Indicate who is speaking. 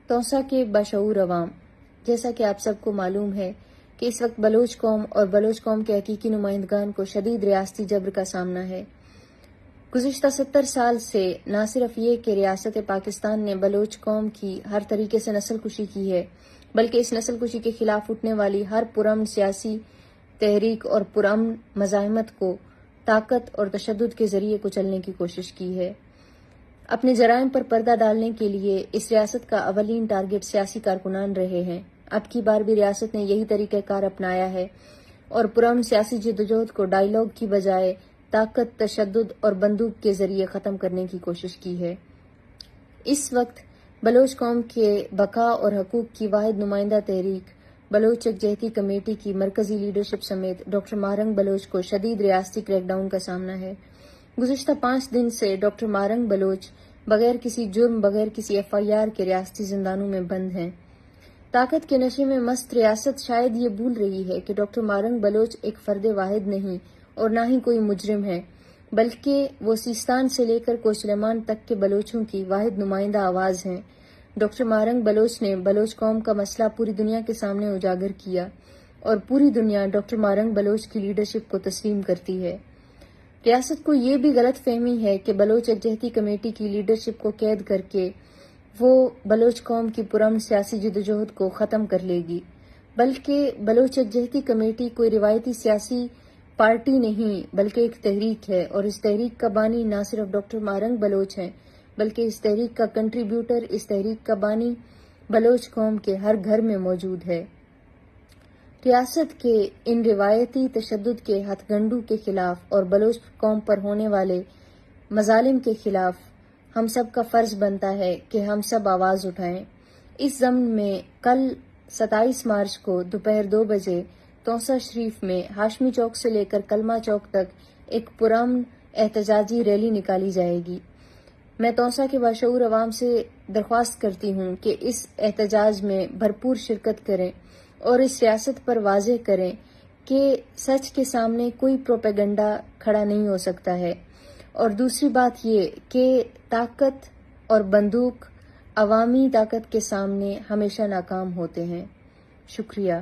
Speaker 1: توسا کے بشعور عوام، جیسا کہ آپ سب کو معلوم ہے کہ اس وقت بلوچ قوم اور بلوچ قوم کے حقیقی نمائندگان کو شدید ریاستی جبر کا سامنا ہے۔ گزشتہ 70 سال سے نہ صرف یہ کہ ریاست پاکستان نے بلوچ قوم کی ہر طریقے سے نسل کشی کی ہے، بلکہ اس نسل کشی کے خلاف اٹھنے والی ہر پرامن سیاسی تحریک اور پرامن مزاحمت کو طاقت اور تشدد کے ذریعے کچلنے کی کوشش کی ہے۔ اپنے جرائم پر پردہ ڈالنے کے لیے اس ریاست کا اولین ٹارگٹ سیاسی کارکنان رہے ہیں۔ اب کی بار بھی ریاست نے یہی طریقہ کار اپنایا ہے اور پرامن سیاسی جدوجہد کو ڈائیلاگ کی بجائے طاقت، تشدد اور بندوق کے ذریعے ختم کرنے کی کوشش کی ہے۔ اس وقت بلوچ قوم کے بقا اور حقوق کی واحد نمائندہ تحریک بلوچ یکجہتی کمیٹی کی مرکزی لیڈرشپ سمیت ڈاکٹر ماہرنگ بلوچ کو شدید ریاستی کریک ڈاؤن کا سامنا ہے۔ گزشتہ 5 دن سے ڈاکٹر ماہرنگ بلوچ بغیر کسی جرم، بغیر کسی FIR کے ریاستی زندانوں میں بند ہیں۔ طاقت کے نشے میں مست ریاست شاید یہ بھول رہی ہے کہ ڈاکٹر ماہرنگ بلوچ ایک فرد واحد نہیں اور نہ ہی کوئی مجرم ہے، بلکہ وہ سیستان سے لے کر کوچلیمان تک کے بلوچوں کی واحد نمائندہ آواز ہیں۔ ڈاکٹر ماہرنگ بلوچ نے بلوچ قوم کا مسئلہ پوری دنیا کے سامنے اجاگر کیا اور پوری دنیا ڈاکٹر ماہرنگ بلوچ کی لیڈرشپ کو تسلیم کرتی ہے۔ ریاست کو یہ بھی غلط فہمی ہے کہ بلوچ یکجہتی کمیٹی کی لیڈرشپ کو قید کر کے وہ بلوچ قوم کی پرامن سیاسی جدوجہد کو ختم کر لے گی، بلکہ بلوچ یکجہتی کمیٹی کوئی روایتی سیاسی پارٹی نہیں بلکہ ایک تحریک ہے، اور اس تحریک کا بانی نہ صرف ڈاکٹر ماہرنگ بلوچ ہیں بلکہ اس تحریک کا کنٹریبیوٹر، اس تحریک کا بانی بلوچ قوم کے ہر گھر میں موجود ہے۔ ریاست کے ان روایتی تشدد کے ہتھ گنڈوں کے خلاف اور بلوچ قوم پر ہونے والے مظالم کے خلاف ہم سب کا فرض بنتا ہے کہ ہم سب آواز اٹھائیں۔ اس ضمن میں کل 27 مارچ کو دوپہر 2 بجے توسا شریف میں ہاشمی چوک سے لے کر کلمہ چوک تک ایک پرامن احتجاجی ریلی نکالی جائے گی۔ میں توسا کے باشعور عوام سے درخواست کرتی ہوں کہ اس احتجاج میں بھرپور شرکت کریں اور اس ریاست پر واضح کریں کہ سچ کے سامنے کوئی پروپیگنڈا کھڑا نہیں ہو سکتا ہے، اور دوسری بات یہ کہ طاقت اور بندوق عوامی طاقت کے سامنے ہمیشہ ناکام ہوتے ہیں۔ شکریہ۔